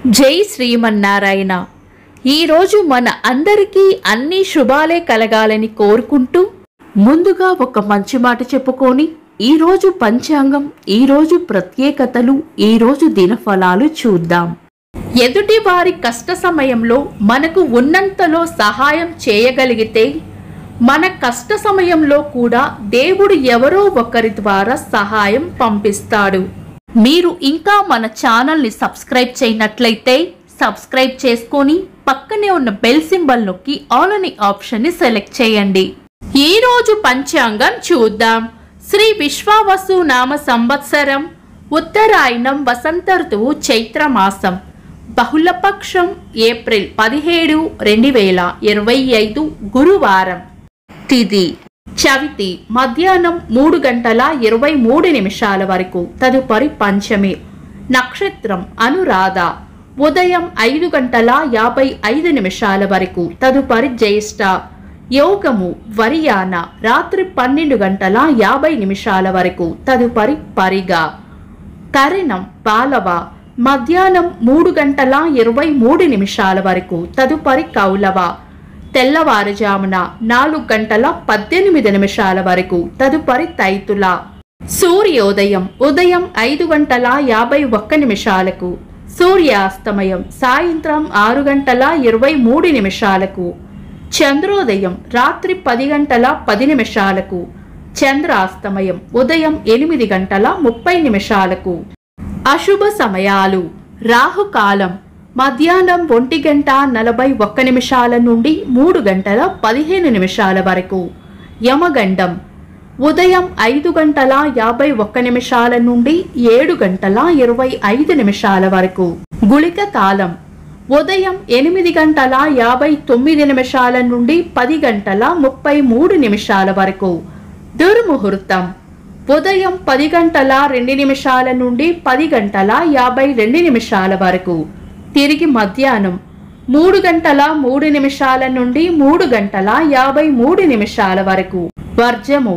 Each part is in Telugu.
జై శ్రీమన్నారాయణ. ఈరోజు మన అందరికీ అన్ని శుభాలే కలగాలని కోరుకుంటూ ముందుగా ఒక మంచి మాట చెప్పుకొని ఈరోజు పంచాంగం, ఈరోజు ప్రత్యేకతలు, ఈరోజు దినఫలాలు చూద్దాం. ఎదుటి వారి కష్ట సమయంలో మనకు ఉన్నంతలో సహాయం చేయగలిగితే మన కష్ట సమయంలో కూడా దేవుడు ఎవరో ఒకరి ద్వారా సహాయం పంపిస్తాడు. మీరు ఇంకా మన ఛానల్ని సబ్స్క్రైబ్ చేయనట్లయితే సబ్స్క్రైబ్ చేసుకొని పక్కనే ఉన్న బెల్ సింబల్ నొక్కి ఆల్ అనే ఆప్షన్ని సెలెక్ట్ చేయండి. ఈరోజు పంచాంగం చూద్దాం. శ్రీ విశ్వావసు నామ సంవత్సరం, ఉత్తరాయణం, వసంత ఋతువు, చైత్రమాసం, బహుళపక్షం, ఏప్రిల్ 17, 2025 గురువారం. తిథి చవితి మధ్యాహ్నం 3:23 వరకు, తదుపరి పంచమి. నక్షత్రం అనురాధ ఉదయం 5:55 వరకు, తదుపరి జ్యేష్ఠ. యోగము వరియాన రాత్రి 12:50 వరకు, తదుపరి పరిగ. కరణం పాలవ మధ్యాహ్నం 3:23 వరకు, తదుపరి కౌలవ. తెల్లవారుజామున 4:18 వరకు, తదుపరి తైతుల. సూర్యోదయం ఉదయం 5:51, సూర్యాస్తమయం సాయంత్రం 6:23, చంద్రోదయం రాత్రి 10:10, చంద్రాస్తమయం ఉదయం 8:30. అశుభ సమయాలు: రాహుకాలం మధ్యాహ్నం 1:41 నుండి 3:15 వరకు, యమగండం ఉదయం 5:51 నుండి 7:25 వరకు, గుళిక కాలం ఉదయం 8:59 నుండి 10:33 వరకు, దుర్ముహూర్తం ఉదయం 10:02 నుండి 10:52 వరకు, తిరిగి మధ్యాహ్నం 3:03 నుండి 3:53 వరకు, వర్జము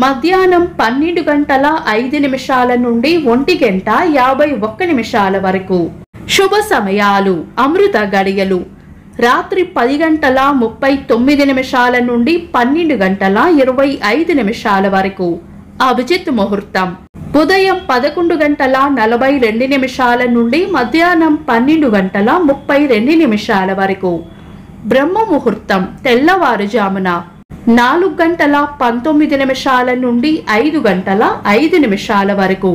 మధ్యాహ్నం 12:05 నుండి 1:51 వరకు. శుభ సమయాలు: అమృత గడియలు రాత్రి 10:39 నుండి 12:25 వరకు, అభిజిత్ ముహూర్తం ఉదయం 11:42 నుండి మధ్యాహ్నం 12:32 వరకు, బ్రహ్మ ముహూర్తం తెల్లవారుజామున 4:19 నుండి 5:05 వరకు.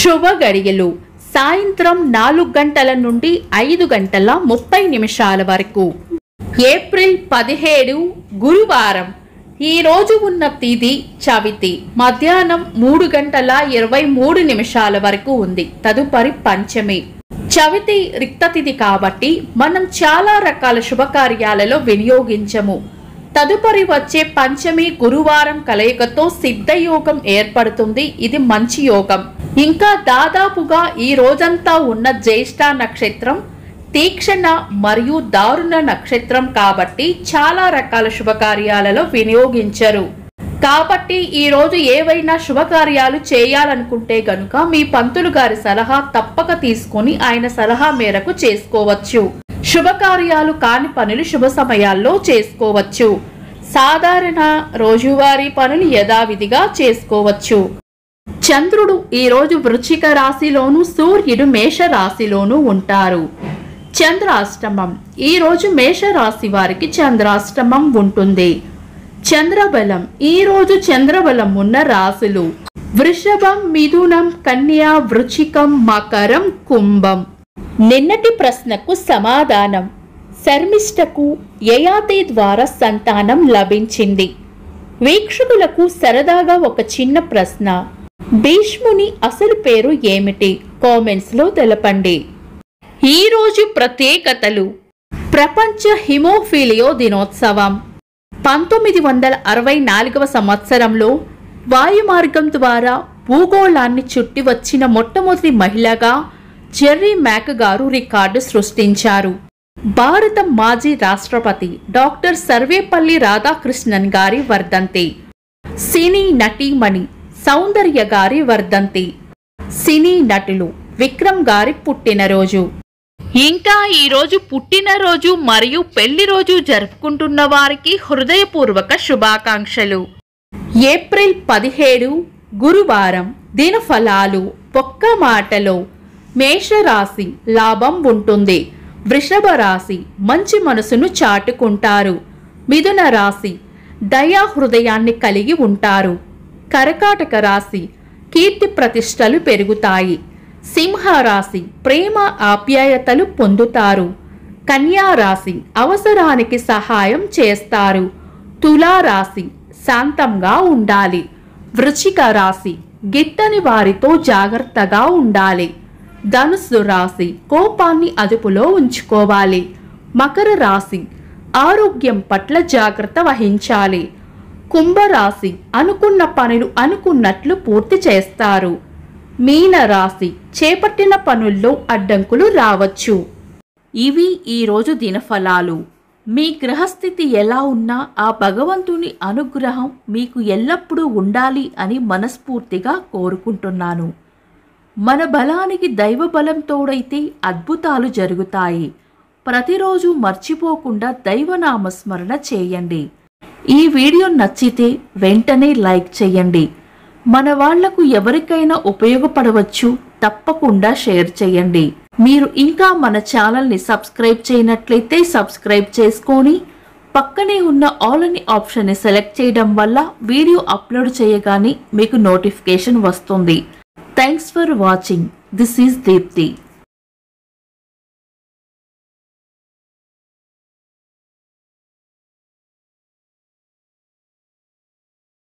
శుభ గడియలు సాయంత్రం 4 గంటల నుండి 5:30 వరకు. ఏప్రిల్ 17 గురువారం. ఈ రోజు ఉన్న తిథి చవితి మధ్యాహ్నం 3:23 వరకు ఉంది, తదుపరి పంచమి. చవితి రిక్త తిథి కాబట్టి మనం చాలా రకాల శుభకార్యాలలో వినియోగించము. తదుపరి వచ్చే పంచమి గురువారం కలయికతో సిద్ధయోగం ఏర్పడుతుంది. ఇది మంచి యోగం. ఇంకా దాదాపుగా ఈ రోజంతా ఉన్న జ్యేష్ఠ నక్షత్రం తీక్షణ మరియు దారుణ నక్షత్రం కాబట్టి చాలా రకాల శుభకార్యాలలో వినియోగించరు. కాబట్టి ఈ రోజు ఏవైనా శుభకార్యాలు చేయాలనుకుంటే గనుక మీ పంతులు గారి సలహా తప్పక తీసుకొని ఆయన సలహా మేరకు చేసుకోవచ్చు. శుభకార్యాలు కాని పనులు శుభ సమయాల్లో చేసుకోవచ్చు. సాధారణ రోజువారీ పనులు యథావిధిగా చేసుకోవచ్చు. చంద్రుడు ఈ రోజు వృశ్చిక రాశిలోను, సూర్యుడు మేష రాశిలోను ఉంటారు. చంద్రాష్టమం ఈ రోజు మేషరాశి వారికి చంద్రాష్టమం ఉంటుంది. చంద్రబలం ఈ రోజు చంద్రబలం ఉన్న రాశులు వృషభం, మిథునం, కన్యా, వృశ్చికం, మకరం, కుంభం. నిన్నటి ప్రశ్నకు సమాధానం: శర్మిష్టకు యయాతి ద్వారా సంతానం లభించింది. వీక్షకులకు సరదాగా ఒక చిన్న ప్రశ్న: భీష్ముని అసలు పేరు ఏమిటి? కామెంట్స్ లో తెలపండి. ఈ రోజు ప్రత్యేకతలు: ప్రపంచ హిమోఫీలియో దినోత్సవం. 1964 సంవత్సరంలో వాయుమార్గం ద్వారా భూగోళాన్ని చుట్టి వచ్చిన మొట్టమొదటి మహిళగా జెర్రీ మ్యాక్ గారు రికార్డు సృష్టించారు. భారత మాజీ రాష్ట్రపతి డాక్టర్ సర్వేపల్లి రాధాకృష్ణన్ గారి వర్ధంతి. సినీ నటీమణి సౌందర్య గారి వర్ధంతి. సినీ నటులు విక్రమ్ గారి పుట్టినరోజు. ఇంకా ఈరోజు పుట్టినరోజు మరియు పెళ్లి రోజు జరుపుకుంటున్న వారికి హృదయపూర్వక శుభాకాంక్షలు. ఏప్రిల్ 17 గురువారం. దినఫలాలు. ఒక్క మాటలో మేషరాశి లాభం ఉంటుంది. వృషభ రాశి మంచి మనసును చాటుకుంటారు. మిథున రాశి దయా హృదయాన్ని కలిగి ఉంటారు. కర్కాటక రాశి కీర్తి ప్రతిష్టలు పెరుగుతాయి. సింహరాశి ప్రేమ ఆప్యాయతలు పొందుతారు. కన్యా రాశి అవసరానికి సహాయం చేస్తారు. తులారాశి శాంతంగా ఉండాలి. వృశ్చిక రాశి గిట్టని వారితో జాగ్రత్తగా ఉండాలి. ధనుస్సు రాశి కోపాన్ని అదుపులో ఉంచుకోవాలి. మకర రాశి ఆరోగ్యం పట్ల జాగ్రత్త వహించాలి. కుంభరాశి అనుకున్న పనులు అనుకున్నట్లు పూర్తి చేస్తారు. మీన రాశి చేపట్టిన పనుల్లో అడ్డంకులు రావచ్చు. ఇవి ఈరోజు దినఫలాలు. మీ గ్రహస్థితి ఎలా ఉన్నా ఆ భగవంతుని అనుగ్రహం మీకు ఎల్లప్పుడూ ఉండాలి అని మనస్ఫూర్తిగా కోరుకుంటున్నాను. మన బలానికి దైవ బలం తోడైతే అద్భుతాలు జరుగుతాయి. ప్రతిరోజు మర్చిపోకుండా దైవనామస్మరణ చేయండి. ఈ వీడియో నచ్చితే వెంటనే లైక్ చేయండి. మన వాళ్లకు ఎవరికైనా ఉపయోగపడవచ్చు. తప్పకుండా షేర్ చేయండి. మీరు ఇంకా మన ఛానల్ని సబ్స్క్రైబ్ చేయనట్లయితే సబ్స్క్రైబ్ చేసుకొని పక్కనే ఉన్న ఆల్ అని ఆప్షన్ని సెలెక్ట్ చేయడం వల్ల వీడియో అప్లోడ్ చేయగానే మీకు నోటిఫికేషన్ వస్తుంది. Thanks for watching. This is Deepti.